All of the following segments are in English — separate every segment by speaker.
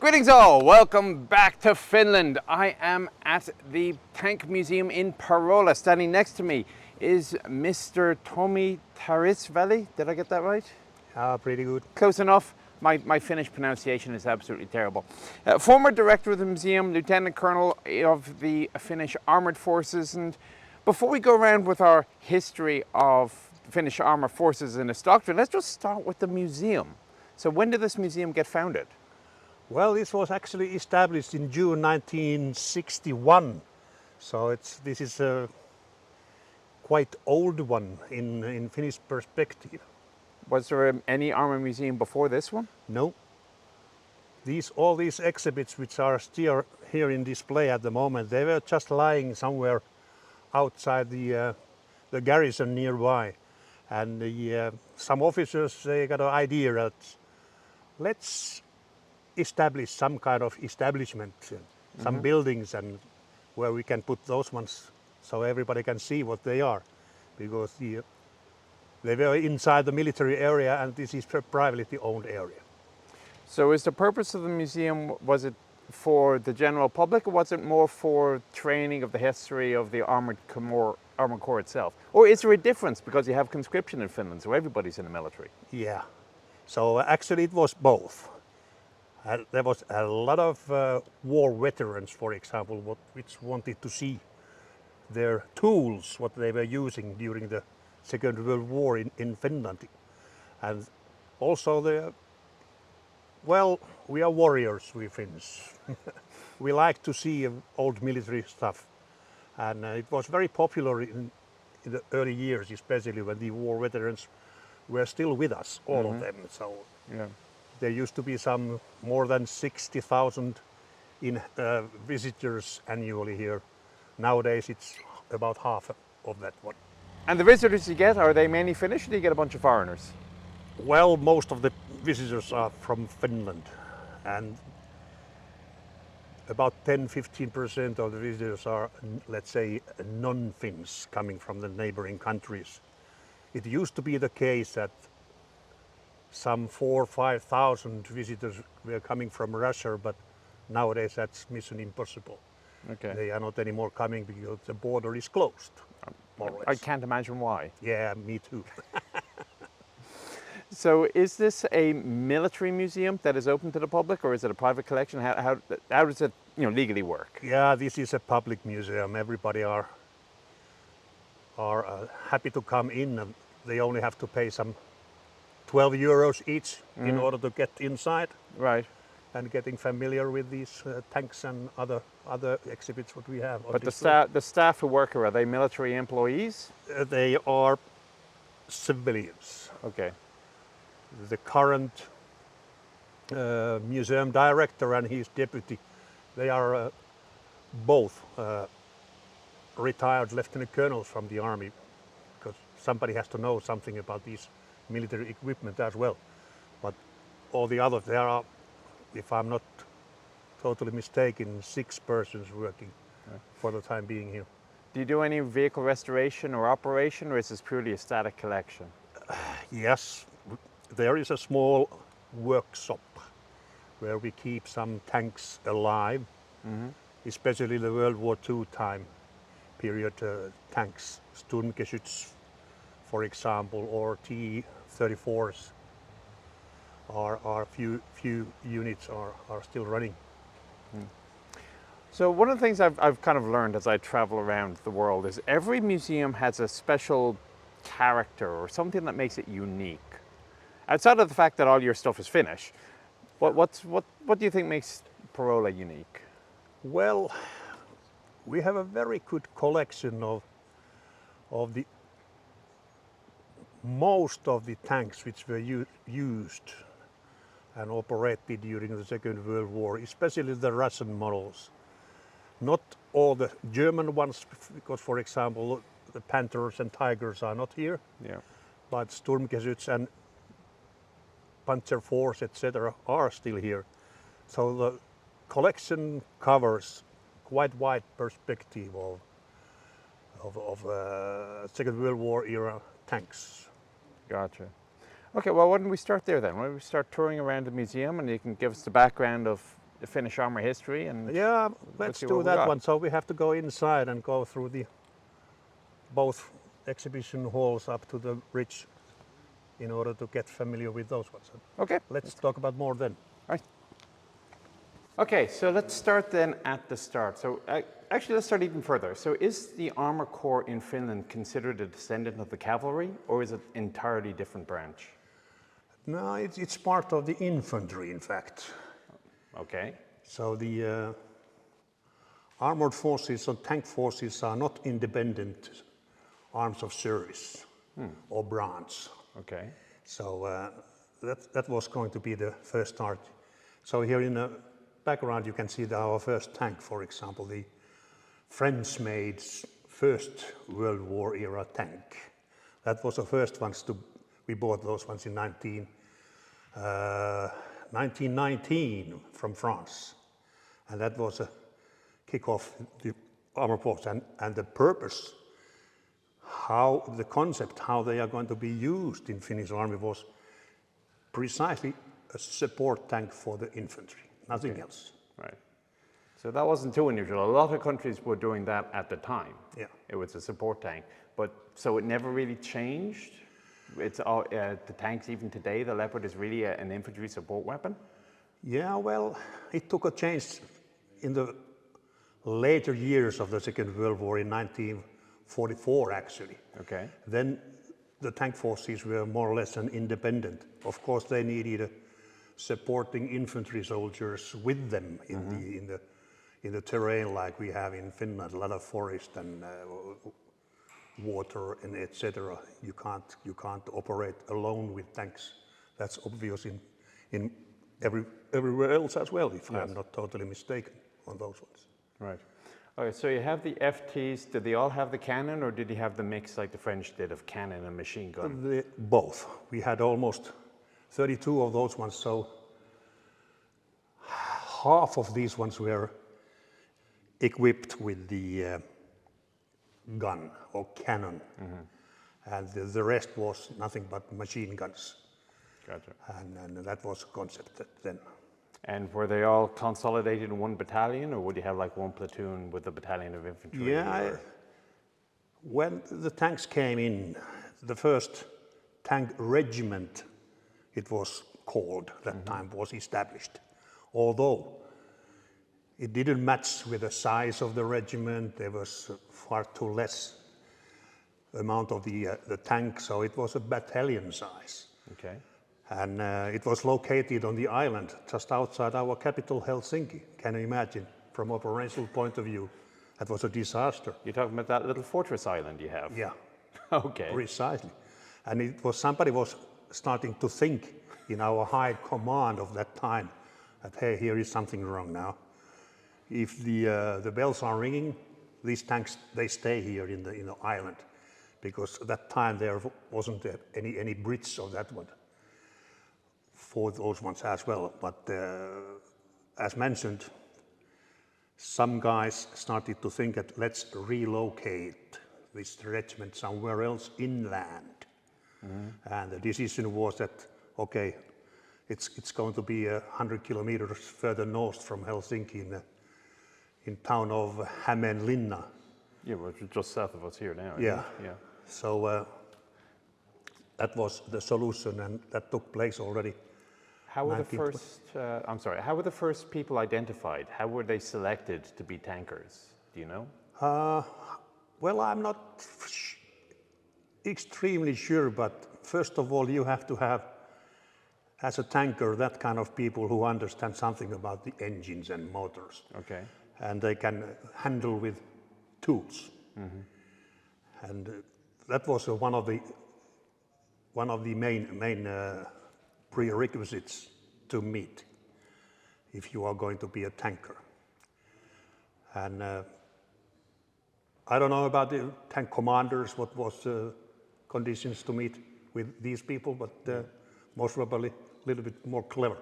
Speaker 1: Greetings all, welcome back to Finland. I am at the Tank Museum in Parola. Standing next to me is Mr. Timo Teräsvalli. Did I get that right?
Speaker 2: Pretty good.
Speaker 1: Close enough. My Finnish pronunciation is absolutely terrible. Former director of the museum, Lieutenant Colonel of the Finnish Armoured Forces. And before we go around with our history of Finnish Armoured Forces in its doctrine, let's just start with the museum. So when did this museum get founded?
Speaker 2: Well, this was actually established in June 1961, so this is a quite old one in Finnish perspective.
Speaker 1: Was there any armor museum before this one?
Speaker 2: No. All these exhibits which are still here in display at the moment, they were just lying somewhere outside the garrison nearby, and some officers, they got an idea that let's establish some kind of establishment, some buildings, and where we can put those ones so everybody can see what they are, because they were inside the military area and this is a privately owned area.
Speaker 1: So is the purpose of the museum, was it for the general public, or was it more for training of the history of the Armored Corps itself? Or is there a difference because you have conscription in Finland, so everybody's in the military?
Speaker 2: Yeah, so actually it was both. There was a lot of war veterans, for example, which wanted to see their tools, what they were using during the Second World War in Finland. And also we are warriors, we Finns. We like to see old military stuff. And it was very popular in the early years, especially when the war veterans were still with us, all of them. So.
Speaker 1: Yeah.
Speaker 2: There used to be some more than 60,000 visitors annually here. Nowadays it's about half of that one.
Speaker 1: And the visitors you get, are they mainly Finnish, or do you get a bunch of foreigners?
Speaker 2: Well, most of the visitors are from Finland, and about 10-15% of the visitors are, let's say, non-Finns coming from the neighboring countries. It used to be the case that some 4,000 or 5,000 visitors were coming from Russia, but nowadays that's mission impossible.
Speaker 1: Okay.
Speaker 2: They are not anymore coming because the border is closed, more or less.
Speaker 1: I can't imagine why.
Speaker 2: Yeah, me too.
Speaker 1: So is this a military museum that is open to the public, or is it a private collection? How does it legally work?
Speaker 2: Yeah, this is a public museum. Everybody are happy to come in, and they only have to pay some 12 euros each in order to get inside.
Speaker 1: Right.
Speaker 2: And getting familiar with these tanks and other exhibits what we have.
Speaker 1: But the staff who work here, are they military employees?
Speaker 2: They are civilians.
Speaker 1: Okay.
Speaker 2: The current museum director and his deputy, they are both retired lieutenant colonels from the army, because somebody has to know something about these military equipment as well. But all the others, there are, if I'm not totally mistaken, 6 persons working for the time being here.
Speaker 1: Do you do any vehicle restoration or operation, or is this purely a static collection?
Speaker 2: Yes, there is a small workshop where we keep some tanks alive, especially the World War II time period tanks, Sturmgeschütz, for example, or T-34s, are few units are still running.
Speaker 1: So one of the things I've kind of learned as I travel around the world is every museum has a special character or something that makes it unique. Outside of the fact that all your stuff is Finnish, what do you think makes Parola unique?
Speaker 2: Well, we have a very good collection of the most of the tanks which were used and operated during the Second World War, especially the Russian models. Not all the German ones, because, for example, the Panthers and Tigers are not here.
Speaker 1: Yeah.
Speaker 2: But Sturmgeschütz and Panzer IVs, etc., are still here. So the collection covers quite wide perspective of Second World War era tanks.
Speaker 1: Gotcha. Okay, well, why don't we start there then? Why don't we start touring around the museum, and you can give us the background of the Finnish armor history, and
Speaker 2: Yeah, let's
Speaker 1: see
Speaker 2: do
Speaker 1: what we
Speaker 2: that
Speaker 1: got.
Speaker 2: one. So we have to go inside and go through the both exhibition halls up to the ridge in order to get familiar with those ones.
Speaker 1: Okay.
Speaker 2: Let's talk about more then.
Speaker 1: Right. Okay, so let's start then at the start. So actually, let's start even further. So is the armor corps in Finland considered a descendant of the cavalry, or is it entirely different branch?
Speaker 2: No, it's part of the infantry, in fact.
Speaker 1: Okay.
Speaker 2: So the armored forces or tank forces are not independent arms of service or branch.
Speaker 1: Okay.
Speaker 2: So that was going to be the first start. So here in the background you can see our first tank, for example, the French-made First World War era tank. That was the first ones we bought those ones in 1919 from France. And that was a kick-off the armor force and the purpose, the concept, how they are going to be used in Finnish army was precisely a support tank for the infantry, nothing else.
Speaker 1: Right. So that wasn't too unusual. A lot of countries were doing that at the time.
Speaker 2: Yeah.
Speaker 1: It was a support tank. But so it never really changed? It's all, the tanks even today, the Leopard is really an infantry support weapon?
Speaker 2: Yeah, well, it took a change in the later years of the Second World War in 1944 actually.
Speaker 1: Okay.
Speaker 2: Then the tank forces were more or less an independent. Of course, they needed supporting infantry soldiers with them in the terrain like we have in Finland, a lot of forest and water and etc. You can't operate alone with tanks. That's obvious in everywhere else as well, if I'm not totally mistaken on those ones.
Speaker 1: Right. Okay, so you have the FTs. Did they all have the cannon, or did you have the mix like the French did of cannon and machine gun?
Speaker 2: Both. We had almost 32 of those ones, so half of these ones were equipped with the gun or cannon, and the rest was nothing but machine guns.
Speaker 1: Gotcha.
Speaker 2: And that was a concept then.
Speaker 1: And were they all consolidated in one battalion, or would you have like one platoon with a battalion of infantry?
Speaker 2: Yeah, when the tanks came in, the first tank regiment, it was called, that time was established. Although it didn't match with the size of the regiment, there was far too less amount of the tank, so it was a battalion size.
Speaker 1: Okay.
Speaker 2: And it was located on the island just outside our capital, Helsinki. Can you imagine, from operational point of view, that was a disaster.
Speaker 1: You're talking about that little fortress island you have?
Speaker 2: Yeah.
Speaker 1: Okay.
Speaker 2: Precisely. And it was somebody was starting to think in our high command of that time that, hey, here is something wrong now. If the bells are ringing, these tanks, they stay here in the island, because at that time there wasn't any bridge of that one for those ones as well. But as mentioned, some guys started to think that let's relocate this regiment somewhere else inland. And the decision was that, okay, it's going to be 100 kilometers further north from Helsinki in town of Hämeenlinna.
Speaker 1: Yeah, we're just south of us here now.
Speaker 2: Yeah.
Speaker 1: Yeah.
Speaker 2: So that was the solution, and that took place already.
Speaker 1: How were the first? How were the first people identified? How were they selected to be tankers? Do you know?
Speaker 2: Well, I'm not extremely sure, but first of all, you have to have, as a tanker, that kind of people who understand something about the engines and motors.
Speaker 1: Okay.
Speaker 2: And they can handle with tools. And that was one of the main prerequisites to meet if you are going to be a tanker. And I don't know about the tank commanders, what was conditions to meet with these people, but most probably a little bit more clever.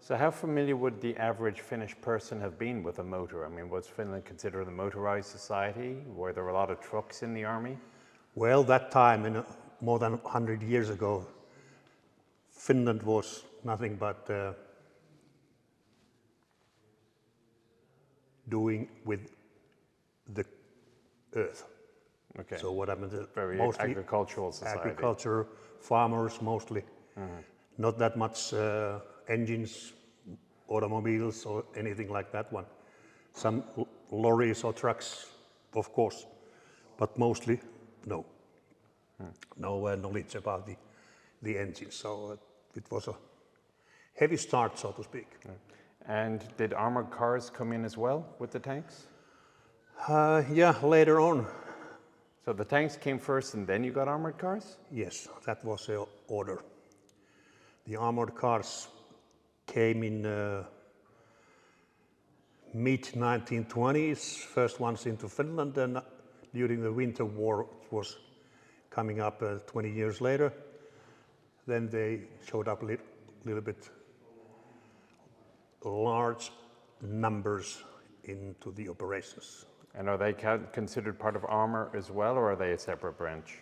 Speaker 1: So how familiar would the average Finnish person have been with a motor? I mean, was Finland considered a motorized society? Were there a lot of trucks in the army?
Speaker 2: Well, that time, more than 100 years ago, Finland was nothing but doing with the earth.
Speaker 1: Okay.
Speaker 2: So what I mean,
Speaker 1: Very
Speaker 2: mostly
Speaker 1: agricultural society.
Speaker 2: agriculture, farmers mostly, not that much engines, automobiles or anything like that one. Some lorries or trucks, of course, but mostly no. No knowledge about the engine. So it was a heavy start, so to speak.
Speaker 1: And did armored cars come in as well with the tanks?
Speaker 2: Yeah, later on,
Speaker 1: So the tanks came first and then you got armored cars?
Speaker 2: yes, that was the order. The armored cars came in mid 1920s, first ones into Finland, and during the Winter War it was coming up 20 years later. Then they showed up a little bit large numbers into the operations.
Speaker 1: And are they considered part of Armour as well, or are they a separate branch?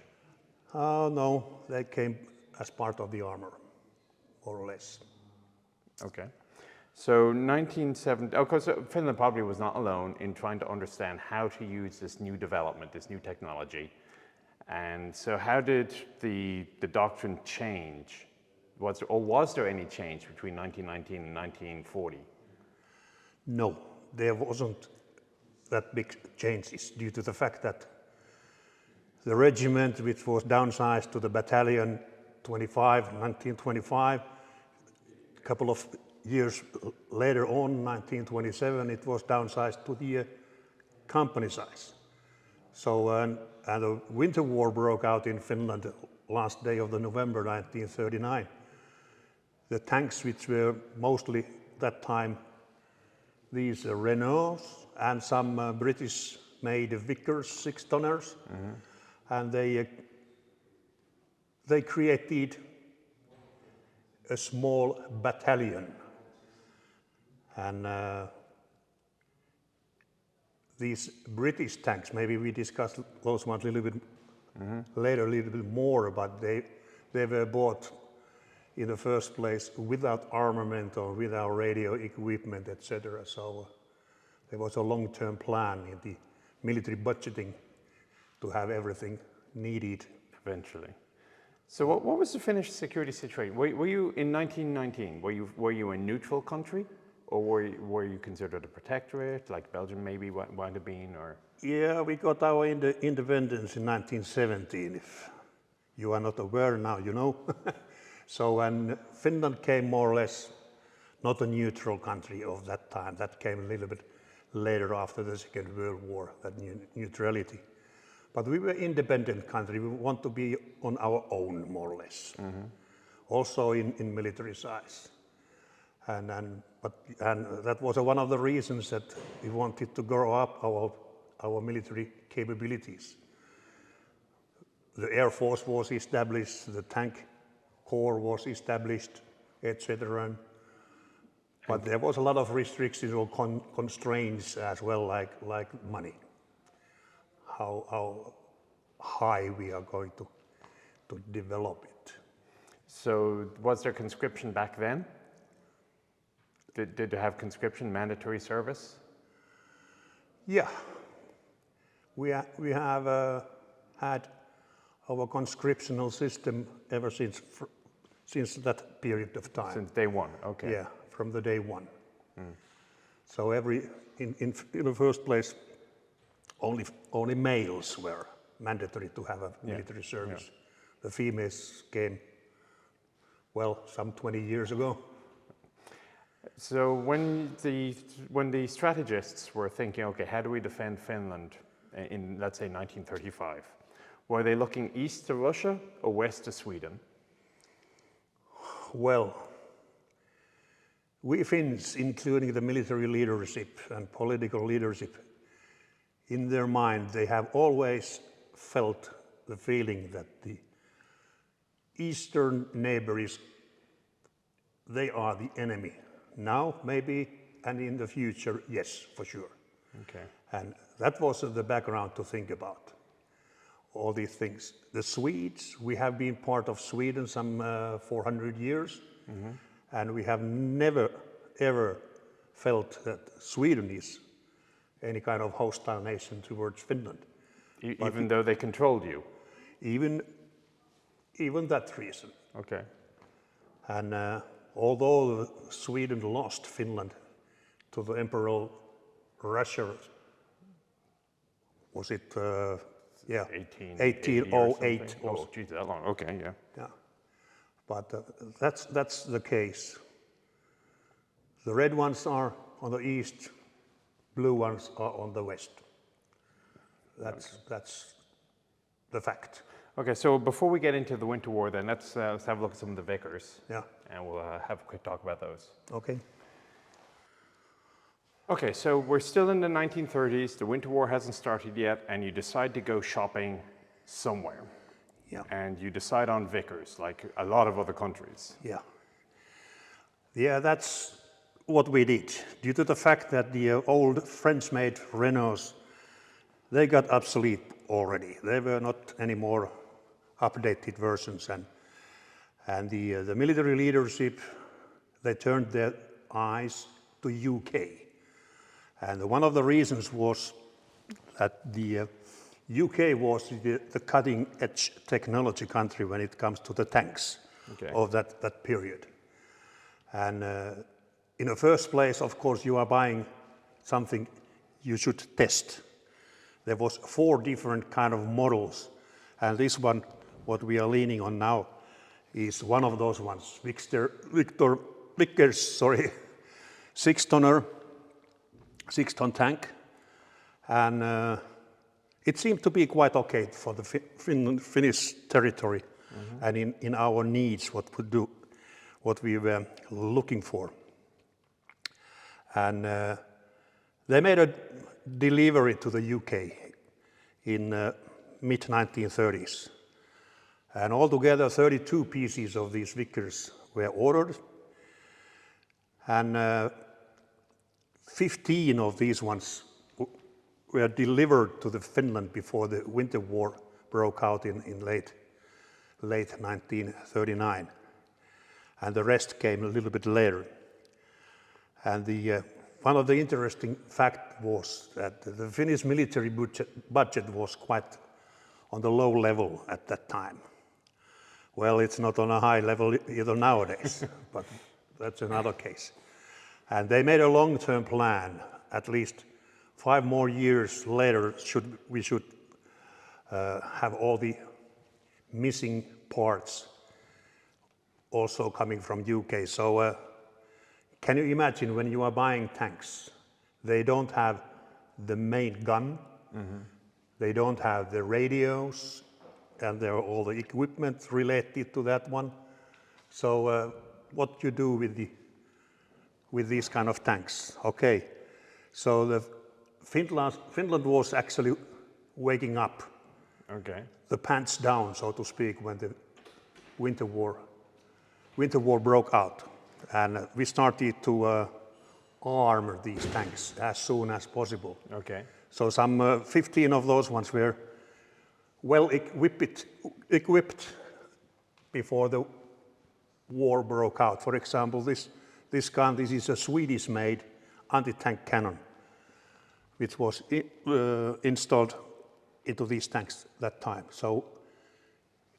Speaker 2: No, they came as part of the Armour, more or less.
Speaker 1: Okay. So 1970, of course, Finland probably was not alone in trying to understand how to use this new development, this new technology. And so how did the doctrine change? Was there any change between 1919 and 1940?
Speaker 2: No, there wasn't that big changes due to the fact that the regiment, which was downsized to the battalion 1925, a couple of years later on, 1927, it was downsized to the company size. So, and the Winter War broke out in Finland last day of the November 1939. The tanks, which were mostly that time these Renaults and some British-made Vickers 6-tonners, and they created a small battalion, and these British tanks, maybe we discuss those ones a little bit later, a little bit more, but they were bought in the first place without armament or without radio equipment, etc. So there was a long-term plan in the military budgeting to have everything needed.
Speaker 1: Eventually. So what was the Finnish security situation? Were you in 1919? Were you a neutral country, or were you considered a protectorate, like Belgium maybe might have been, or?
Speaker 2: Yeah, we got our independence in 1917. If you are not aware now, you know. So when Finland came more or less not a neutral country of that time. That came a little bit later after the Second World War, that neutrality. But we were an independent country. We want to be on our own, more or less. Mm-hmm. Also in military size. And that was one of the reasons that we wanted to grow up our military capabilities. The Air Force was established, the tank corps was established, etc. But there was a lot of restrictions or constraints as well, like money. How high we are going to develop it.
Speaker 1: So was there conscription back then? Did you have conscription, mandatory service?
Speaker 2: Yeah, we have had our conscriptional system ever since that period of time.
Speaker 1: Since day one, okay.
Speaker 2: Yeah, from the day one. Mm. So in the first place, only males were mandatory to have a military service. Yeah. The females came, well, some 20 years ago.
Speaker 1: So when the strategists were thinking, okay, how do we defend Finland in, let's say, 1935, were they looking east to Russia or west to Sweden?
Speaker 2: Well, we Finns, including the military leadership and political leadership, in their mind, they have always felt the feeling that the eastern neighbors, they are the enemy. Now, maybe, and in the future, yes, for sure.
Speaker 1: Okay.
Speaker 2: And that was the background to think about. All these things. The Swedes, we have been part of Sweden some 400 years, and we have never, ever felt that Sweden is any kind of hostile nation towards Finland.
Speaker 1: Even though they controlled you?
Speaker 2: Even that reason.
Speaker 1: Okay.
Speaker 2: And although Sweden lost Finland to the Emperor Russia, was it, 1808?
Speaker 1: Oh, geez, that long. Okay, yeah.
Speaker 2: Yeah, but that's the case. The red ones are on the east, blue ones are on the west. That's the fact.
Speaker 1: Okay, so before we get into the Winter War, then let's have a look at some of the vicars.
Speaker 2: Yeah.
Speaker 1: And we'll have a quick talk about those.
Speaker 2: Okay.
Speaker 1: Okay, so we're still in the 1930s. The Winter War hasn't started yet, and you decide to go shopping somewhere.
Speaker 2: Yeah.
Speaker 1: And you decide on vicars, like a lot of other countries.
Speaker 2: Yeah. Yeah, that's what we did. Due to the fact that the old French-made Renaults, they got obsolete already. They were not anymore updated versions, and the military leadership, they turned their eyes to UK. And one of the reasons was that the UK was the cutting-edge technology country when it comes to the tanks of that period. And in the first place, of course, you are buying something you should test. There was 4 different kind of models, and this one, what we are leaning on now, is one of those ones. Vickers, 6-ton tank, and it seemed to be quite okay for the Finnish territory and in our needs, what we were looking for. And they made a delivery to the UK in mid-1930s. And altogether 32 pieces of these Vickers were ordered, and 15 of these ones were delivered to Finland before the Winter War broke out in late 1939. And the rest came a little bit later. And one of the interesting facts was that the Finnish military budget was quite on the low level at that time. Well, it's not on a high level either nowadays, but that's another case. And they made a long-term plan. At least 5 more years later, we should have all the missing parts also coming from UK. So can you imagine when you are buying tanks, they don't have the main gun, they don't have the radios, and there are all the equipment related to that one. So what you do with these kind of tanks? Okay, so Finland was actually waking up, the pants down, so to speak, when the Winter War broke out, and we started to armor these tanks as soon as possible.
Speaker 1: Okay.
Speaker 2: So some 15 of those ones were well equipped before the war broke out. For example, this gun, this is a Swedish-made anti-tank cannon, which was installed into these tanks that time. So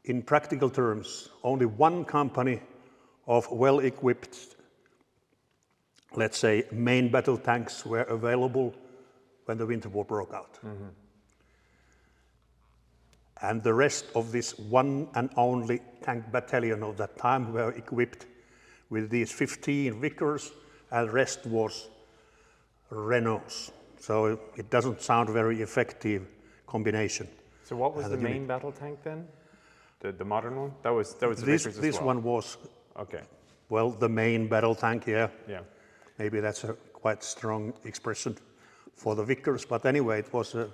Speaker 2: in practical terms, only one company of well-equipped, let's say, main battle tanks were available when the Winter War broke out. And the rest of this one and only tank battalion of that time were equipped with these 15 Vickers, and the rest was Renaults. So it doesn't sound very effective combination.
Speaker 1: So what was the main battle tank then? The modern one? That was the Vickers as well?
Speaker 2: This one was,
Speaker 1: okay.
Speaker 2: Well, the main battle tank, yeah.
Speaker 1: Yeah.
Speaker 2: Maybe that's a quite strong expression for the Vickers, but anyway, it was a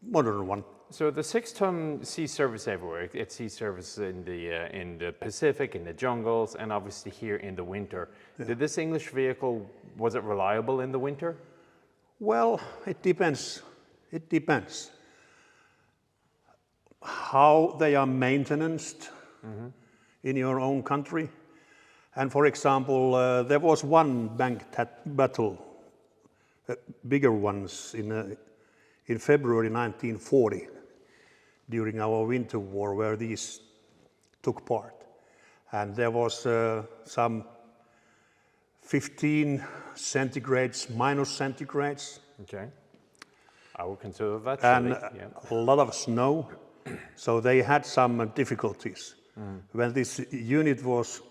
Speaker 2: modern one.
Speaker 1: So the 6-ton sees service everywhere. It sees service in the Pacific, in the jungles, and obviously here in the winter. Yeah. Did this English vehicle, was it reliable in the winter?
Speaker 2: Well, it depends. It depends how they are maintained in your own country. And for example, there was one battle bigger ones in February 1940 during our winter war where these took part. And there was some 15 centigrades, minus centigrades.
Speaker 1: Okay. I would consider that
Speaker 2: And
Speaker 1: chilly. Yeah.
Speaker 2: a lot of snow, so they had some difficulties. When this unit was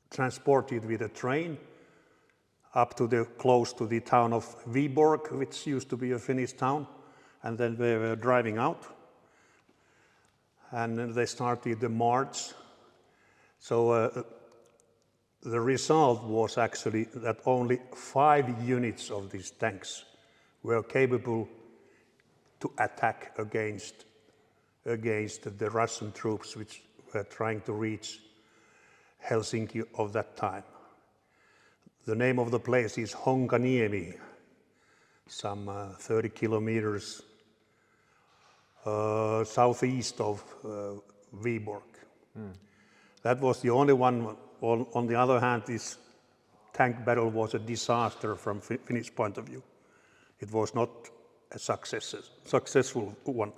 Speaker 2: transported with a train up to close to the town of Viborg, which used to be a Finnish town, and then they were driving out, and then they started the march. So the result was actually that only 5 units of these tanks were capable to attack against the Russian troops which were trying to reach Helsinki of that time. The name of the place is Honkaniemi, some 30 kilometers southeast of Viborg. That was the only one. On the other hand, this tank battle was a disaster from Finnish point of view. It was not a successful one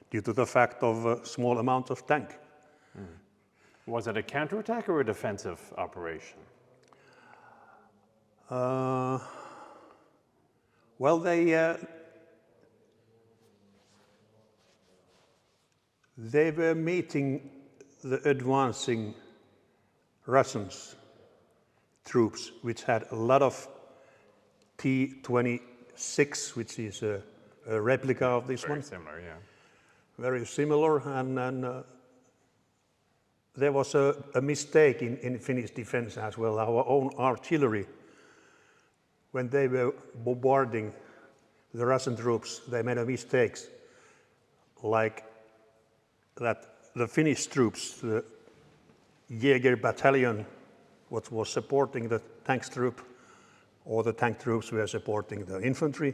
Speaker 2: due to the fact of a small amount of tank.
Speaker 1: Was it a counterattack or a defensive operation?
Speaker 2: Well, they were meeting the advancing Russians troops, which had a lot of T-26, which is a replica of this one.
Speaker 1: Very similar, yeah.
Speaker 2: Very similar, and there was a mistake in Finnish defense as well. Our own artillery, when they were bombarding the Russian troops, they made a mistake, like that the Finnish troops, the Jäger battalion, what was supporting the tank troop, or the tank troops were supporting the infantry,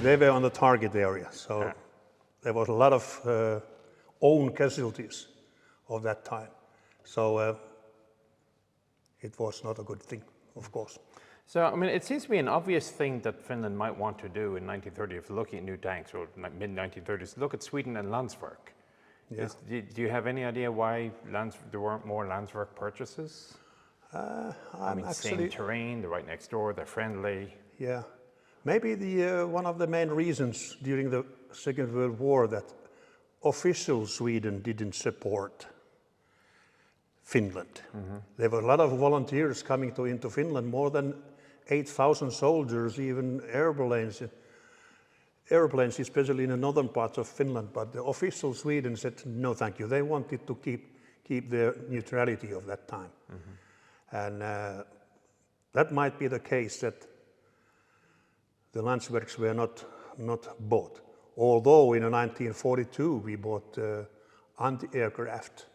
Speaker 2: they were on the target area. So there was a lot of own casualties of that time. So it was not a good thing, of course.
Speaker 1: So, I mean, it seems to be an obvious thing that Finland might want to do in 1930 if looking at new tanks, or mid-1930s, look at Sweden and Landsverk.
Speaker 2: Yeah.
Speaker 1: Do you have any idea why there weren't more Landsverk purchases? I mean, same terrain, they're right next door, they're friendly.
Speaker 2: Yeah. Maybe one of the main reasons during the Second World War that official Sweden didn't support Finland. There were a lot of volunteers coming into Finland, more than 8,000 soldiers, even airplanes, especially in the northern parts of Finland. But the official Sweden said no, thank you. They wanted to keep their neutrality of that time, and that might be the case that the Landsverks were not bought. Although in 1942 we bought anti-aircraft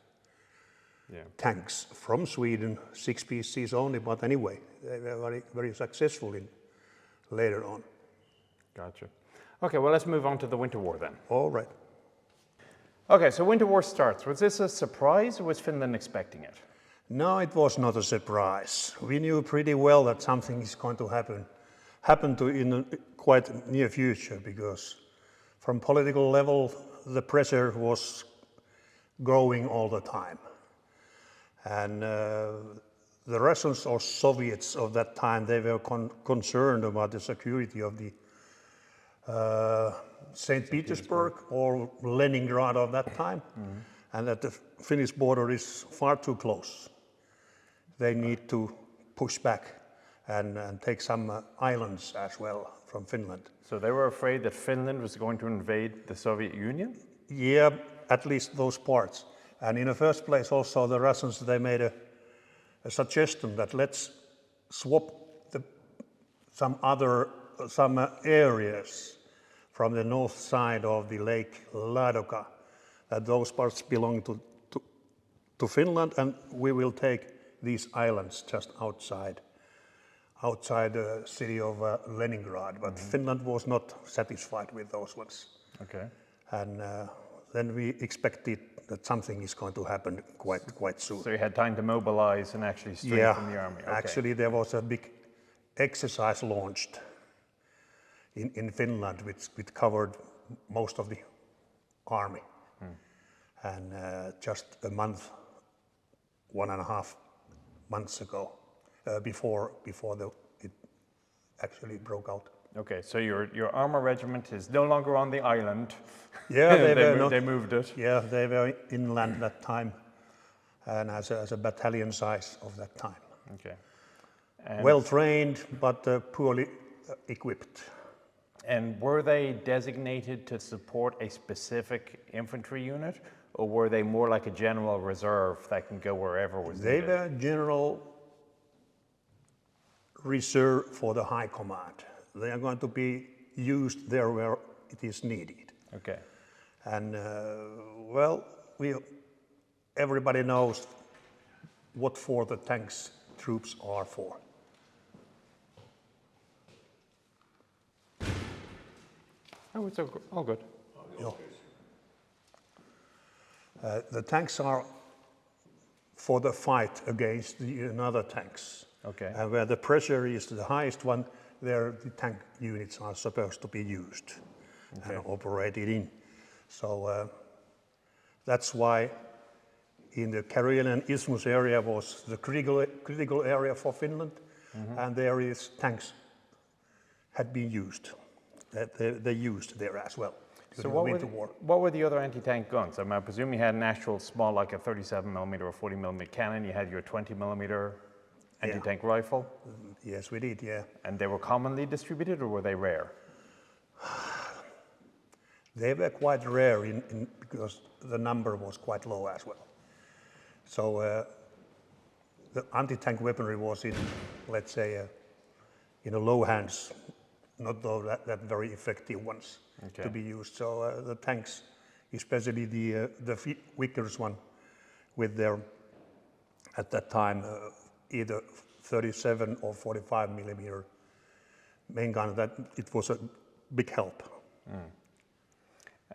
Speaker 2: tanks from Sweden, 6 pieces only, but anyway, they were very, very successful later on.
Speaker 1: Gotcha. Okay, well, let's move on to the Winter War then.
Speaker 2: All right.
Speaker 1: Okay, so Winter War starts. Was this a surprise or was Finland expecting it?
Speaker 2: No, it was not a surprise. We knew pretty well that something is going to happen in the quite near future, because from political level, the pressure was growing all the time. And the Russians or Soviets of that time, they were concerned about the security of the St. Petersburg or Leningrad of that time, and that the Finnish border is far too close. They need to push back and take some islands as well from Finland.
Speaker 1: So they were afraid that Finland was going to invade the Soviet Union?
Speaker 2: Yeah, at least those parts. And in the first place also the Russians, they made a suggestion that let's swap some areas from the north side of the Lake Ladoga, that those parts belong to Finland, and we will take these islands just outside the city of Leningrad. But Finland was not satisfied with those ones.
Speaker 1: Okay.
Speaker 2: And then we expected that something is going to happen quite soon.
Speaker 1: So you had time to mobilize and actually strengthen the army. Okay.
Speaker 2: Actually there was a big exercise launched in Finland, which covered most of the army. And just a month, 1.5 months ago, before it actually broke out.
Speaker 1: Okay, so your Armour regiment is no longer on the island.
Speaker 2: Yeah,
Speaker 1: they moved it.
Speaker 2: Yeah, they were inland that time, and as a battalion size of that time.
Speaker 1: Okay. And,
Speaker 2: Well trained, but poorly equipped.
Speaker 1: and were they designated to support a specific infantry unit, or were they more like a general reserve that can go wherever was
Speaker 2: They
Speaker 1: needed?
Speaker 2: were general reserve for the high command. They are going to be used there where it is needed.
Speaker 1: Okay.
Speaker 2: And well, everybody knows what for the tanks troops are for.
Speaker 1: Oh, it's all good.
Speaker 2: Yeah. The tanks are for the fight against the another tanks.
Speaker 1: Okay.
Speaker 2: And where the pressure is the highest one, there the tank units are supposed to be used and operated in. So that's why in the Karelian Isthmus area was the critical area for Finland, and there is tanks had been used. They used there as well.
Speaker 1: So
Speaker 2: War.
Speaker 1: what were the other anti-tank guns? I mean, I presume you had an actual small, like a 37mm or 40mm cannon. You had your 20mm anti-tank rifle.
Speaker 2: Yes, we did, yeah.
Speaker 1: And they were commonly distributed, or were they rare?
Speaker 2: They were quite rare because the number was quite low as well. So the anti-tank weaponry was in, let's say, in a low hands, not though that very effective ones to be used. So the tanks, especially the Vickers one, with their at that time either 37 or 45mm main gun, that it was a big help.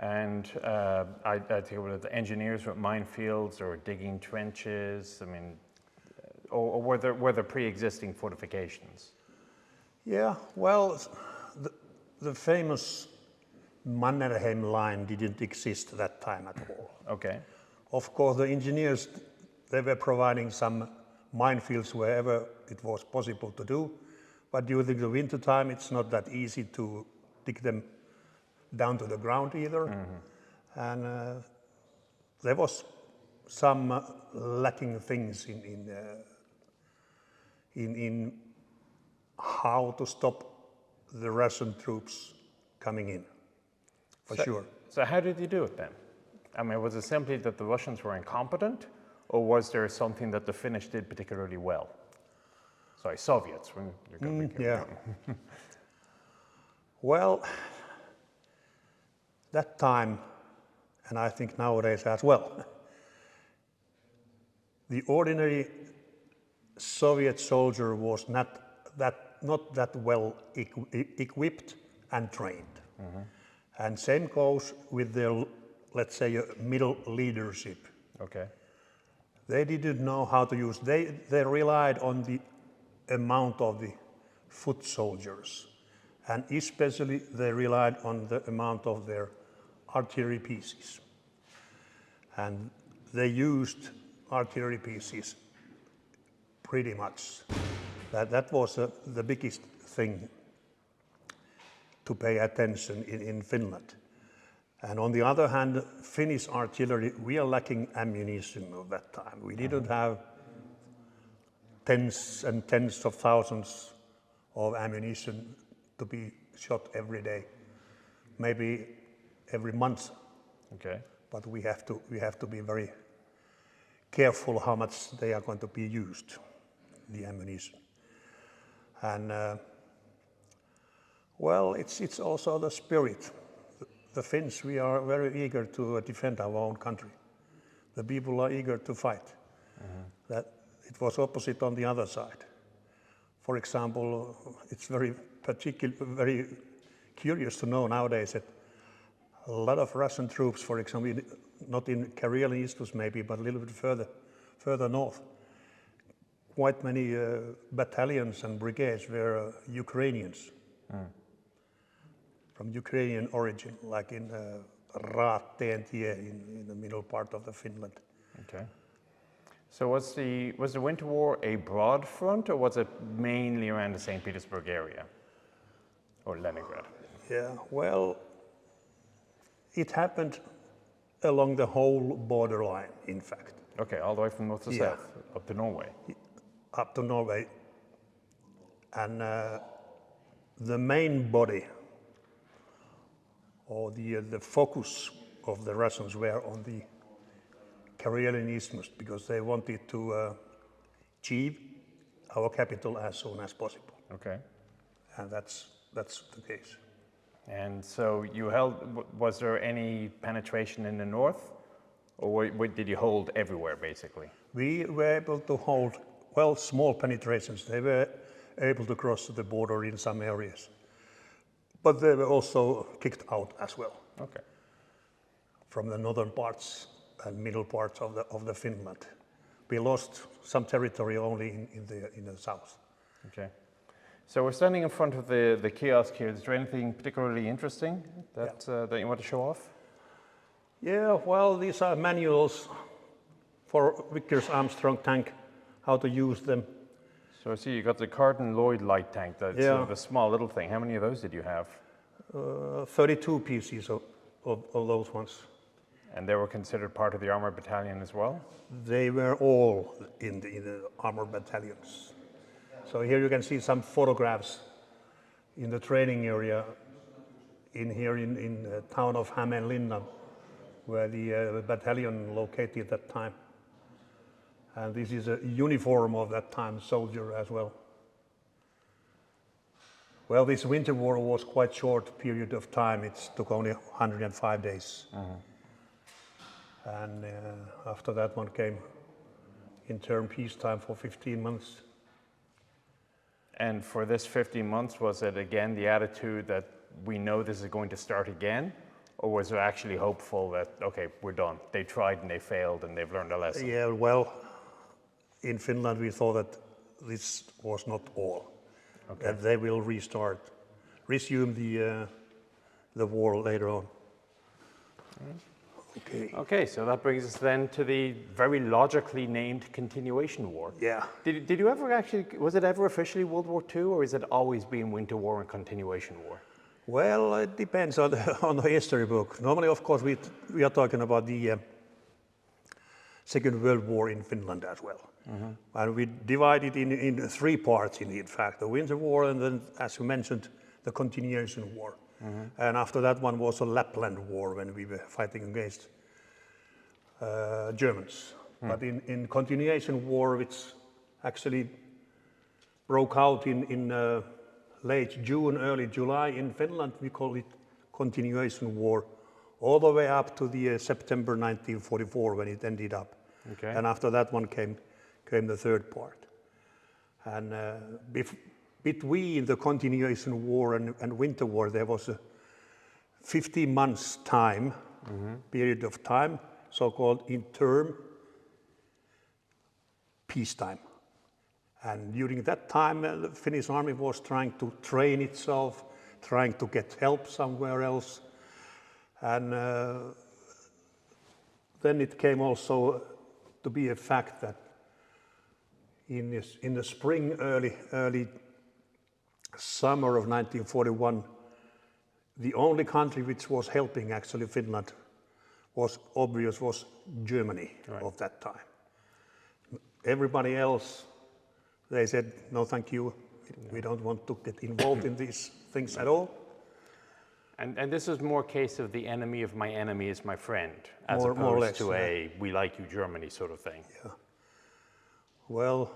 Speaker 1: And I think it was the engineers with minefields or digging trenches. I mean, or were there pre-existing fortifications?
Speaker 2: Yeah, well, the famous Mannerheim line didn't exist that time at all.
Speaker 1: Okay.
Speaker 2: Of course, the engineers, they were providing some minefields wherever it was possible to do, but during the winter time, it's not that easy to dig them down to the ground either. And there was some lacking things in how to stop the Russian troops coming in, for sure.
Speaker 1: So how did you do it then? I mean, was it simply that the Russians were incompetent, or was there something that the Finnish did particularly well? Sorry, Soviets. You're going to be
Speaker 2: Yeah. Well, that time, and I think nowadays as well, the ordinary Soviet soldier was not that well equipped and trained. And same goes with their, let's say, middle leadership.
Speaker 1: Okay.
Speaker 2: They didn't know how to use. They relied on the amount of the foot soldiers, and especially they relied on the amount of their artillery pieces. And they used artillery pieces pretty much. That was the biggest thing to pay attention in Finland. And on the other hand, Finnish artillery, we are lacking ammunition at that time. We didn't have tens and tens of thousands of ammunition to be shot every day, maybe every month.
Speaker 1: Okay.
Speaker 2: But we have to be very careful how much they are going to be used, the ammunition. And well, it's also the spirit. The Finns, we are very eager to defend our own country. The people are eager to fight. That it was opposite on the other side. For example, it's very curious to know nowadays that a lot of Russian troops, for example, not in Karelian Isthmus maybe, but a little bit further north, quite many battalions and brigades were Ukrainians. from Ukrainian origin, like in Raatentie in the middle part of the Finland.
Speaker 1: Okay. So was the Winter War a broad front, or was it mainly around the St. Petersburg area or Leningrad?
Speaker 2: Yeah, well, it happened along the whole borderline, in fact,
Speaker 1: Okay, all the way from north to
Speaker 2: Yeah.
Speaker 1: south, up to Norway.
Speaker 2: up to Norway. And the main body, or the focus of the Russians were on the Karelian Isthmus, because they wanted to achieve our capital as soon as possible.
Speaker 1: Okay.
Speaker 2: And that's the case.
Speaker 1: And so you held, was there any penetration in the north, or did you hold everywhere basically?
Speaker 2: We were able to hold, well, small penetrations. They were able to cross the border in some areas. But they were also kicked out as well
Speaker 1: Okay.
Speaker 2: from the northern parts and middle parts of the Finland. We lost some territory only in the south.
Speaker 1: Okay. So we're standing in front of the kiosk here. Is there anything particularly interesting that that you want to show off?
Speaker 2: Yeah, well, these are manuals for Vickers Armstrong tank, how to use them.
Speaker 1: So I see you got the Carden Lloyd light tank. That's
Speaker 2: Yeah.
Speaker 1: the small little thing. How many of those did you have?
Speaker 2: 32 pieces of those ones.
Speaker 1: And they were considered part of the Armour Battalion as well?
Speaker 2: They were all in the armor battalions. So here you can see some photographs in the training area in the town of Hämeenlinna, where the battalion located at that time. And this is a uniform of that time soldier as well. Well, this winter war was quite short period of time. It took only 105 days. And after that one came interim peacetime for 15 months.
Speaker 1: And for this 15 months, was it again the attitude that we know this is going to start again? Or was it actually hopeful that, okay, we're done. They tried and they failed and they've learned a lesson?
Speaker 2: Yeah, well, in Finland we thought that this was not all.
Speaker 1: Okay.
Speaker 2: That they will resume the war later on. Okay.
Speaker 1: Okay, so that brings us then to the very logically named Continuation War.
Speaker 2: Yeah.
Speaker 1: Did you ever actually, was it ever officially World War II, or has it always been Winter War and Continuation War?
Speaker 2: Well, it depends on the history book. Normally, of course, we are talking about the Second World War in Finland as well. And we divide it in three parts, in fact. The Winter War, and then, as you mentioned, the Continuation War. And after that one was a Lapland War, when we were fighting against Germans. But in Continuation War, which actually broke out in late June, early July in Finland, we call it Continuation War, all the way up to the September 1944 when it ended up.
Speaker 1: Okay.
Speaker 2: And after that one came the third part. And between the Continuation War and Winter War, there was a 15 months time, period of time, so-called interim peacetime. And during that time, the Finnish army was trying to train itself, trying to get help somewhere else. And then it came also to be a fact that in the spring, early summer of 1941, the only country which was helping actually Finland was Germany of that time. Everybody else, they said, no thank you, we don't want to get involved in these things at all.
Speaker 1: And this is more case of the enemy of my enemy is my friend, as
Speaker 2: More or
Speaker 1: opposed
Speaker 2: less,
Speaker 1: to
Speaker 2: yeah.
Speaker 1: a we like you Germany sort of thing.
Speaker 2: Yeah. Well,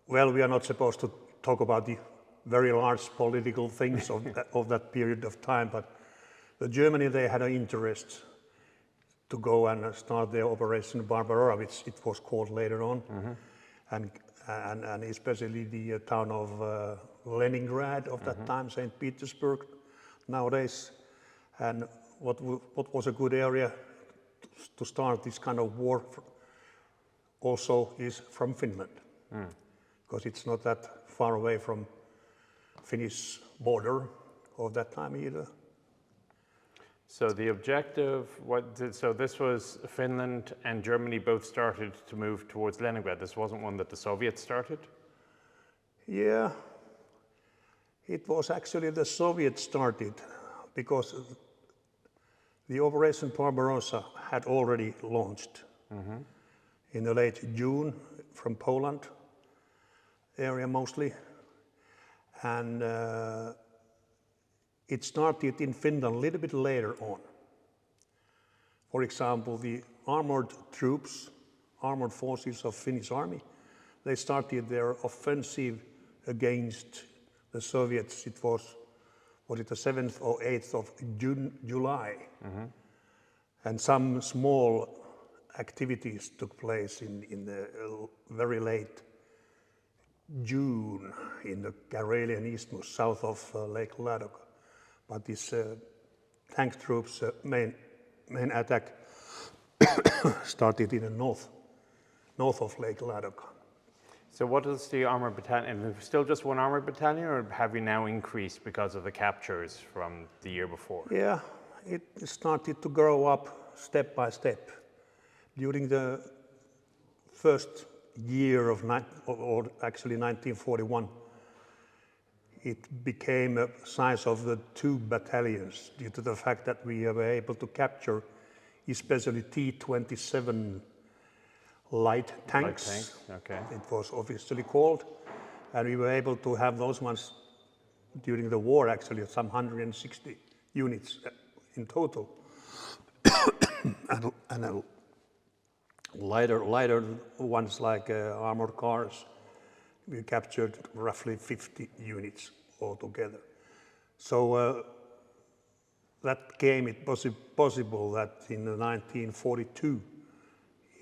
Speaker 2: we are not supposed to talk about the very large political things of that period of time, but the Germany, they had an interest to go and start their Operation Barbarossa, which it was called later on, and especially the town of Leningrad of that time, St. Petersburg nowadays. And what was a good area to start this kind of war also is from Finland, because it's not that far away from Finnish border, of that time either.
Speaker 1: So the objective, so this was Finland and Germany both started to move towards Leningrad. This wasn't one that the Soviets started?
Speaker 2: Yeah, it was actually the Soviets started because the Operation Barbarossa had already launched in the late June from Poland area mostly, and it started in Finland a little bit later on. For example, the armored troops, armored forces of Finnish army, they started their offensive against the Soviets. It was it the 7th or 8th of July? And some small activities took place in the very late June in the Karelian Isthmus, south of Lake Ladoga. But this tank troops' main attack started in the north of Lake Ladoga.
Speaker 1: So what is the armored battalion? Still just one armored battalion, or have you now increased because of the captures from the year before?
Speaker 2: Yeah, it started to grow up step by step. During the first year of, or actually 1941, it became a size of the 2 battalions due to the fact that we were able to capture especially T-27 light tanks.
Speaker 1: Okay.
Speaker 2: It was officially called, and we were able to have those ones during the war, actually some 160 units in total. and lighter ones like armored cars, we captured roughly 50 units altogether. So that came it possible that in 1942,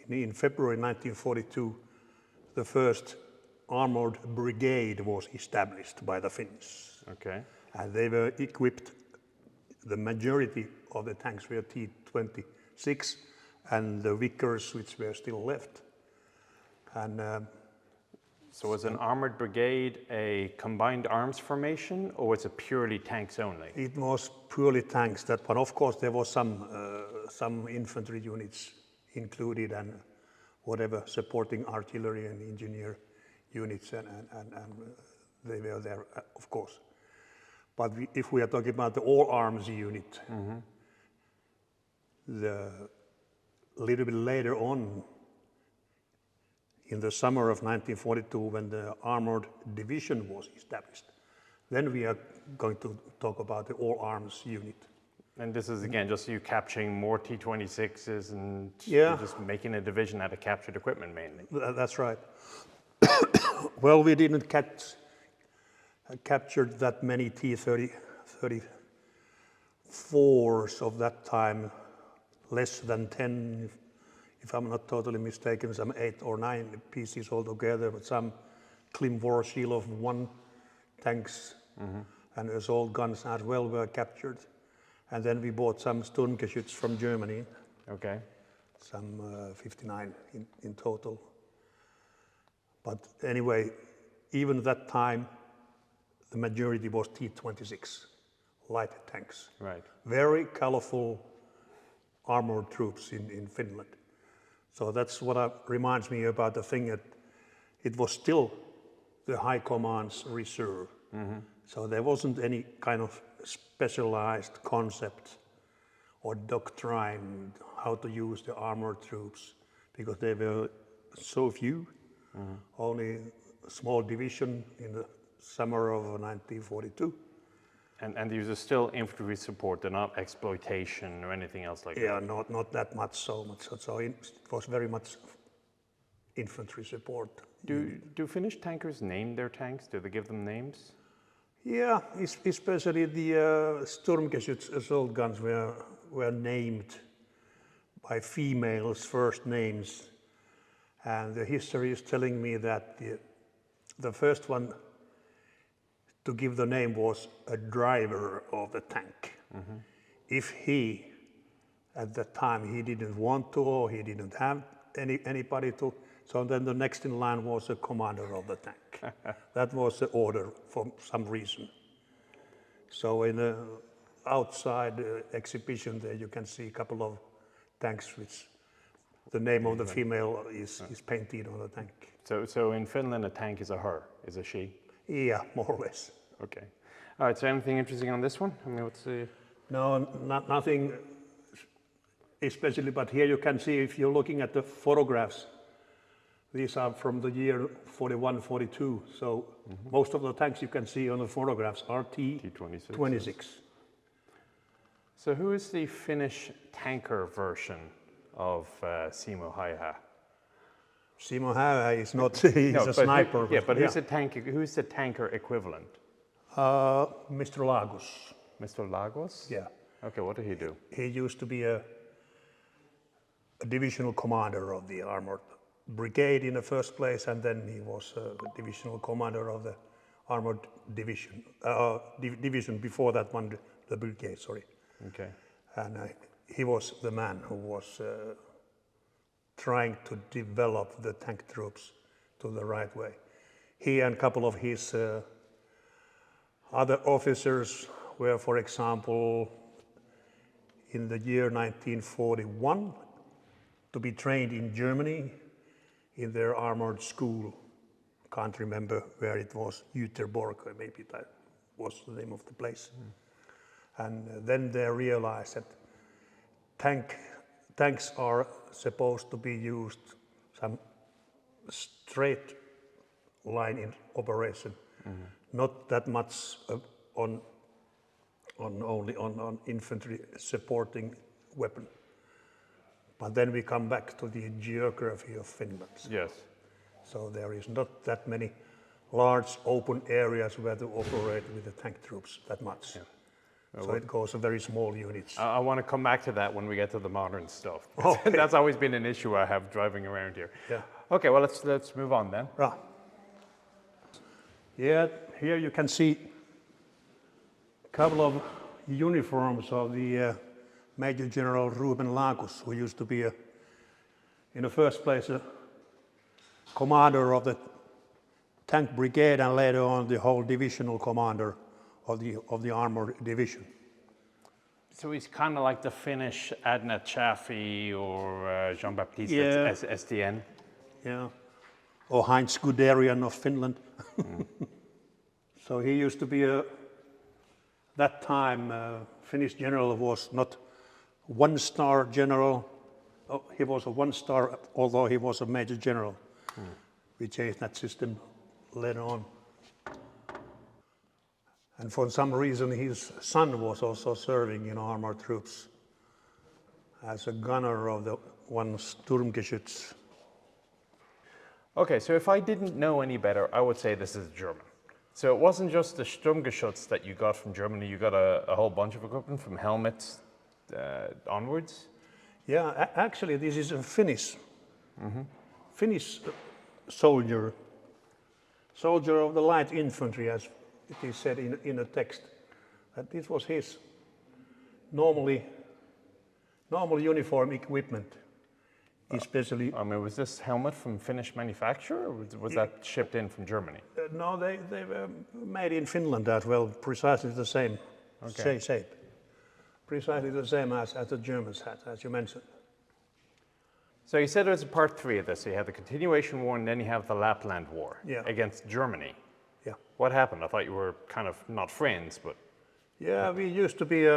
Speaker 2: in February 1942, the first armored brigade was established by the Finns.
Speaker 1: Okay.
Speaker 2: And they were equipped, the majority of the tanks were T-26 and the Vickers, which were still left. And
Speaker 1: so was an armored brigade a combined arms formation, or was it purely tanks only?
Speaker 2: it was purely tanks, but of course there was some infantry units included and whatever supporting artillery and engineer units, and they were there, of course. But if we are talking about the all arms unit, the little bit later on, in the summer of 1942, when the armored division was established, then we are going to talk about the all arms unit.
Speaker 1: And this is again just you capturing more T-26s and
Speaker 2: Yeah.
Speaker 1: you're just making a division out of captured equipment mainly.
Speaker 2: That's right. Well, we didn't capture that many T-34s of that time, less than 10, if I'm not totally mistaken, some 8 or 9 pieces altogether, but some Klim Vorshilov 1 tanks and assault guns as well were captured. And then we bought some Sturmgeschütz from Germany,
Speaker 1: Okay.
Speaker 2: some 59 in total. But anyway, even at that time, the majority was T-26 light tanks.
Speaker 1: Right.
Speaker 2: Very colorful armored troops in Finland. So that's what reminds me about the thing that it was still the High Command's reserve. So there wasn't any kind of specialized concept or doctrine how to use the armored troops, because they were so few, only a small division in the summer of 1942.
Speaker 1: And these are still infantry support, they're not exploitation or anything else like that?
Speaker 2: Yeah, not that much so much. So it was very much infantry support.
Speaker 1: Do Finnish tankers name their tanks? Do they give them names?
Speaker 2: Yeah, especially the Sturmgeschütz assault guns were named by females' first names. And the history is telling me that the first one to give the name was a driver of the tank. If he, at that time, he didn't want to or he didn't have anybody to, so then the next in line was the commander of the tank. That was the order for some reason. So in the outside exhibition there you can see a couple of tanks which the name of the female is painted on the tank.
Speaker 1: So in Finland, a tank is a her, is a she?
Speaker 2: Yeah, more or less.
Speaker 1: Okay. All right, so anything interesting on this one? I mean, what's the...
Speaker 2: No, nothing especially, but here you can see if you're looking at the photographs, these are from the year 41, 42. So most of the tanks you can see on the photographs are T-26.
Speaker 1: So who is the Finnish tanker version of Simo Häyhä?
Speaker 2: Simo Häyhä is not, he's a sniper.
Speaker 1: But who's the tanker equivalent?
Speaker 2: Mr. Lagos.
Speaker 1: Mr. Lagos?
Speaker 2: Yeah.
Speaker 1: Okay, what did he do?
Speaker 2: He used to be a divisional commander of the armored brigade in the first place, and then he was a divisional commander of the armored division. Division before that one, the brigade, sorry.
Speaker 1: Okay.
Speaker 2: And he was the man who was trying to develop the tank troops to the right way. He and a couple of his other officers were, for example, in the year 1941, to be trained in Germany in their armored school. Can't remember where it was, Jüterborg, or maybe that was the name of the place. And then they realized that tanks are supposed to be used some straight line in operation, not that much only on infantry supporting weapon. But then we come back to the geography of Finland.
Speaker 1: Yes.
Speaker 2: So there is not that many large open areas where to operate with the tank troops that much. Yeah. So it goes to very small units.
Speaker 1: I want to come back to that when we get to the modern stuff.
Speaker 2: Okay.
Speaker 1: That's always been an issue I have driving around here.
Speaker 2: Yeah.
Speaker 1: Okay, well let's move on then.
Speaker 2: Right. Yeah, here you can see a couple of uniforms of the Major General Ruben Lagos, who used to be, in the first place, a commander of the tank brigade and later on the whole divisional commander of the armored division.
Speaker 1: So he's kind of like the Finnish Adna Chaffee or Jean-Baptiste Estienne.
Speaker 2: Yeah, or Heinz Guderian of Finland. So he used to be that time Finnish general was not one-star general. Oh, he was a one-star, although he was a major general. We changed that system later on. And for some reason, his son was also serving in armored troops as a gunner of the one Sturmgeschütz.
Speaker 1: Okay, so if I didn't know any better, I would say this is German. So it wasn't just the Sturmgeschütz that you got from Germany, you got a whole bunch of equipment from helmets onwards?
Speaker 2: Yeah, actually this is a Finnish soldier of the light infantry, as it is said in the text. That this was his normal uniform equipment, especially.
Speaker 1: I mean, was this helmet from Finnish manufacturer, or was that shipped in from Germany?
Speaker 2: No, they were made in Finland as well, precisely the same shape. Precisely the same as the Germans had, as you mentioned.
Speaker 1: So you said there was a part 3 of this. So you have the continuation war and then you have the Lapland War against Germany.
Speaker 2: Yeah.
Speaker 1: What happened? I thought you were kind of not friends, but...
Speaker 2: Yeah, we used to be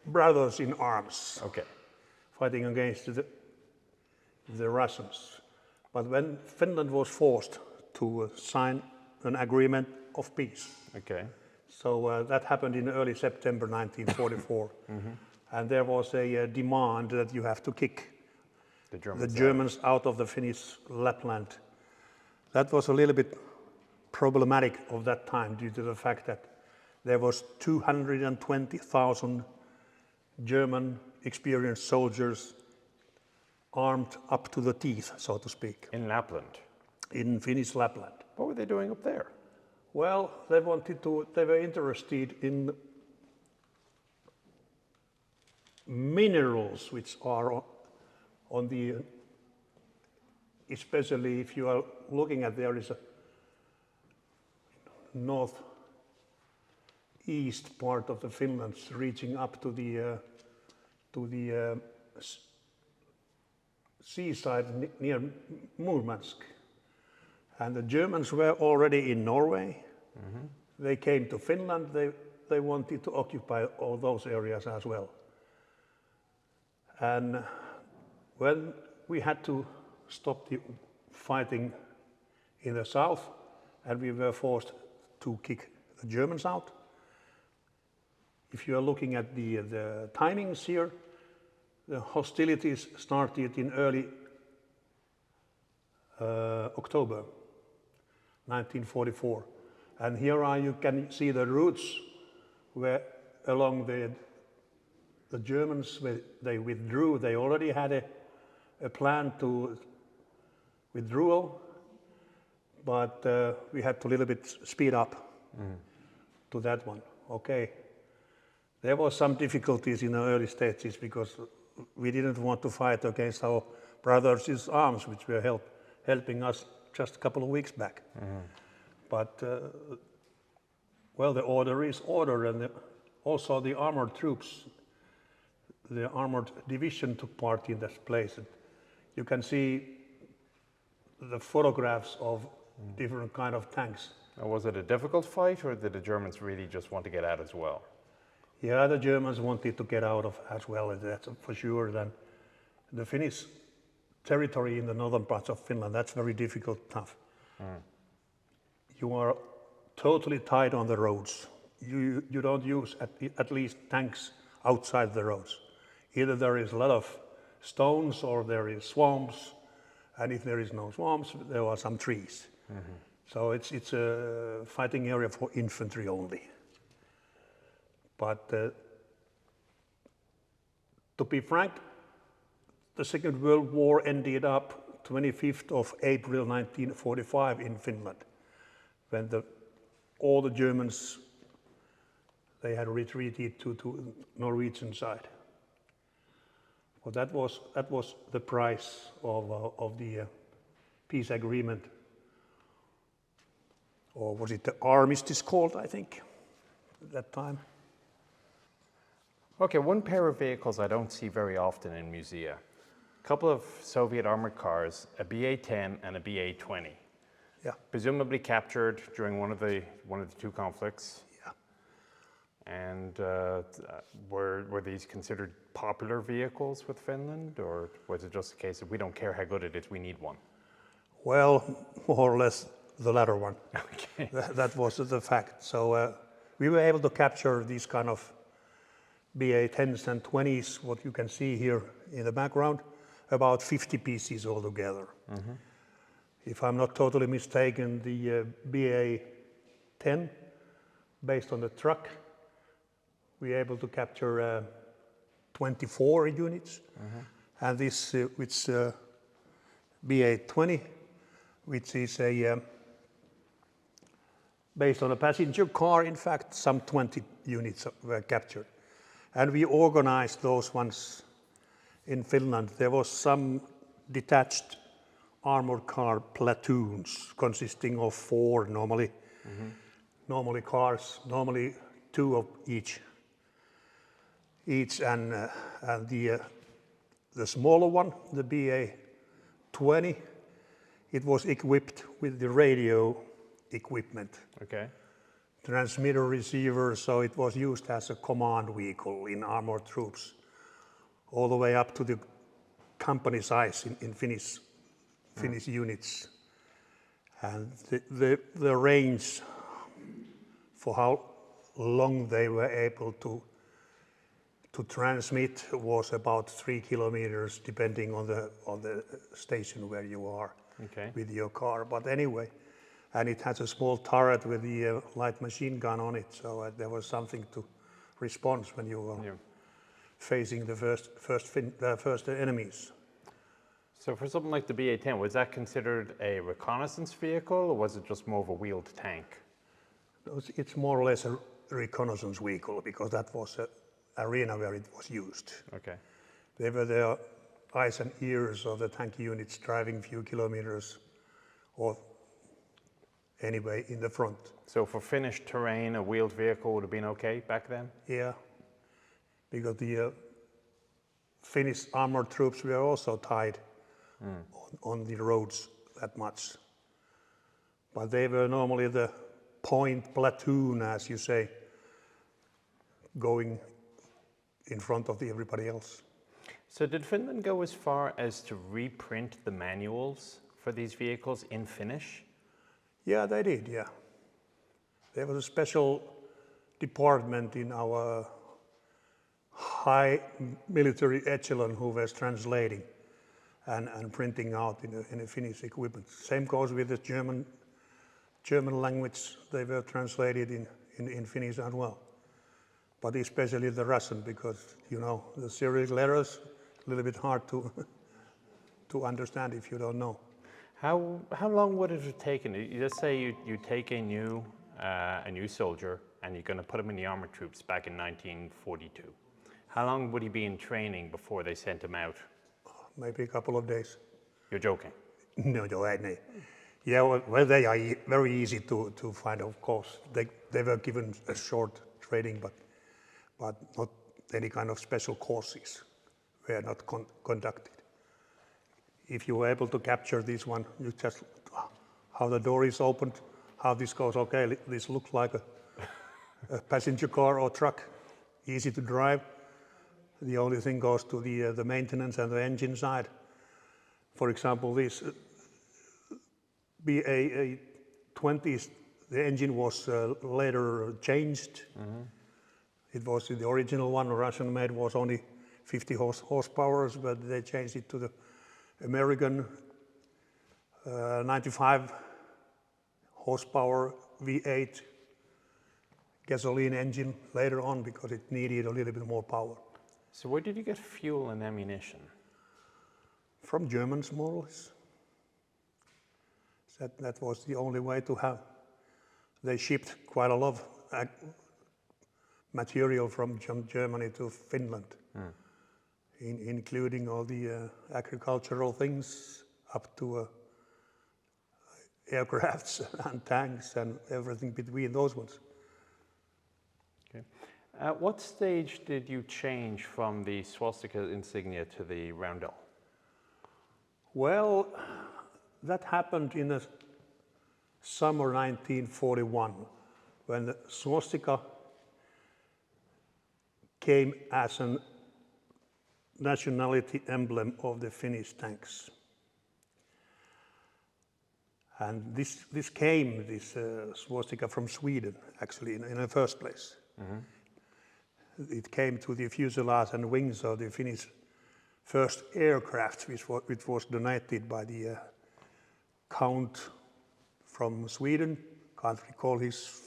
Speaker 2: brothers in arms.
Speaker 1: Okay.
Speaker 2: Fighting against the Russians. But when Finland was forced to sign an agreement of peace.
Speaker 1: Okay.
Speaker 2: So that happened in early September 1944. And there was a demand that you have to kick the Germans out of the Finnish Lapland. That was a little bit problematic of that time due to the fact that there was 220,000 German experienced soldiers armed up to the teeth, so to speak.
Speaker 1: In Lapland?
Speaker 2: In Finnish Lapland.
Speaker 1: What were they doing up there?
Speaker 2: Well, they were interested in minerals which are on the, especially if you are looking at there is a northeast east part of the Finland, reaching up to the seaside near Murmansk. And the Germans were already in Norway. They came to Finland. They wanted to occupy all those areas as well. And when we had to stop the fighting in the south, and we were forced to kick the Germans out. If you are looking at the timings here, the hostilities started in early October 1944. And here you can see the routes where along the Germans, they withdrew. They already had a plan to withdrawal, but we had to a little bit speed up to that one. Okay. There was some difficulties in the early stages because we didn't want to fight against our brothers in arms, which were helping us just a couple of weeks back. But, well, the order is order, and also the armored troops, the armored division took part in this place. And you can see the photographs of different kind of tanks.
Speaker 1: Was it a difficult fight, or did the Germans really just want to get out as well?
Speaker 2: Yeah, the Germans wanted to get out of as well, that's for sure. Then the Finnish territory in the northern parts of Finland, that's very difficult, tough. You are totally tied on the roads. You don't use at least tanks outside the roads. Either there is a lot of stones or there is swamps, and if there is no swamps, there are some trees. So it's a fighting area for infantry only. But to be frank, the Second World War ended up 25th of April 1945 in Finland, when all the Germans, they had retreated to Norwegian side. Well, that was the price of the peace agreement, or was it the armistice called, I think, at that time.
Speaker 1: Okay, one pair of vehicles I don't see very often in musea. A couple of Soviet armored cars, a BA-10 and a BA-20.
Speaker 2: Yeah.
Speaker 1: Presumably captured during one of the two conflicts.
Speaker 2: Yeah.
Speaker 1: And were these considered popular vehicles with Finland, or was it just a case of we don't care how good it is, we need one?
Speaker 2: Well, more or less the latter one.
Speaker 1: Okay.
Speaker 2: That was the fact. So we were able to capture these kind of BA-10s and 20s, what you can see here in the background, about 50 pieces altogether. If I'm not totally mistaken, the BA-10, based on the truck, we were able to capture 24 units. And this, which BA-20, which is based on a passenger car, in fact, some 20 units were captured. And we organized those ones in Finland. There was some detached armored car platoons consisting of 4 normally cars, normally 2 of each. And the smaller one, the BA-20, it was equipped with the radio equipment.
Speaker 1: Okay.
Speaker 2: Transmitter receiver, so it was used as a command vehicle in armored troops, all the way up to the company size in Finnish units. And the range for how long they were able to transmit was about 3 kilometers, depending on the station where you are with your car. But anyway. And it has a small turret with the light machine gun on it, so there was something to respond when you were facing the first enemies.
Speaker 1: So for something like the BA-10, was that considered a reconnaissance vehicle, or was it just more of a wheeled tank?
Speaker 2: It's more or less a reconnaissance vehicle, because that was an arena where it was used.
Speaker 1: Okay.
Speaker 2: They were the eyes and ears of the tank units driving a few kilometers or anyway in the front.
Speaker 1: So for Finnish terrain, a wheeled vehicle would have been okay back then?
Speaker 2: Yeah, because the Finnish armored troops were also tied on the roads that much. But they were normally the point platoon, as you say, going in front of everybody else.
Speaker 1: So did Finland go as far as to reprint the manuals for these vehicles in Finnish?
Speaker 2: Yeah, they did, yeah. There was a special department in our high military echelon who was translating and printing out in a Finnish equipment. Same goes with the German language. They were translated in Finnish as well. But especially the Russian, because you know the Cyrillic letters a little bit hard to understand if you don't know.
Speaker 1: How long would it have taken? You just say you take a new soldier and you're going to put him in the armored troops back in 1942. How long would he be in training before they sent him out?
Speaker 2: Maybe a couple of days.
Speaker 1: You're joking?
Speaker 2: No. Yeah, well, they are very easy to find, of course. They were given a short training, but not any kind of special courses were not conducted. If you were able to capture this one, you just, how the door is opened, how this goes, okay, this looks like a passenger car or truck, easy to drive. The only thing goes to the maintenance and the engine side. For example, this BA-20, the engine was later changed. Mm-hmm. It was the original one, Russian made, was only 50 horsepower, but they changed it to the American 95 horsepower V8 gasoline engine later on because it needed a little bit more power.
Speaker 1: So where did you get fuel and ammunition?
Speaker 2: From Germans, more or less. That was the only way to have. They shipped quite a lot of material from Germany to Finland, including all the agricultural things up to aircrafts and tanks and everything between those ones.
Speaker 1: Okay. At what stage did you change from the swastika insignia to the roundel?
Speaker 2: Well, that happened in the summer 1941 when the swastika came as a nationality emblem of the Finnish tanks. And this swastika from Sweden, actually, in the first place. Mm-hmm. It came to the fuselage and wings of the Finnish first aircraft, which was donated by the Count from Sweden. Can't recall his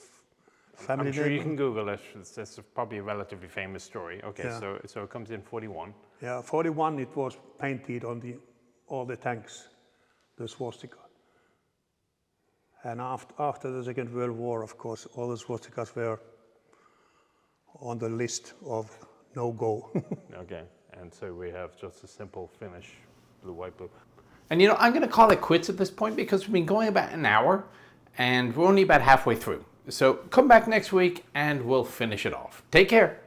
Speaker 2: family name.
Speaker 1: I'm sure you can Google it. It's probably a relatively famous story. Okay,
Speaker 2: yeah.
Speaker 1: So it comes in 41.
Speaker 2: Yeah, 41 it was painted on all the tanks, the swastika. And after the Second World War, of course, all the swastikas were on the list of no-go.
Speaker 1: Okay, and so we have just a simple Finnish blue, white, blue.
Speaker 3: And you know, I'm going to call it quits at this point because we've been going about an hour and we're only about halfway through. So come back next week and we'll finish it off. Take care.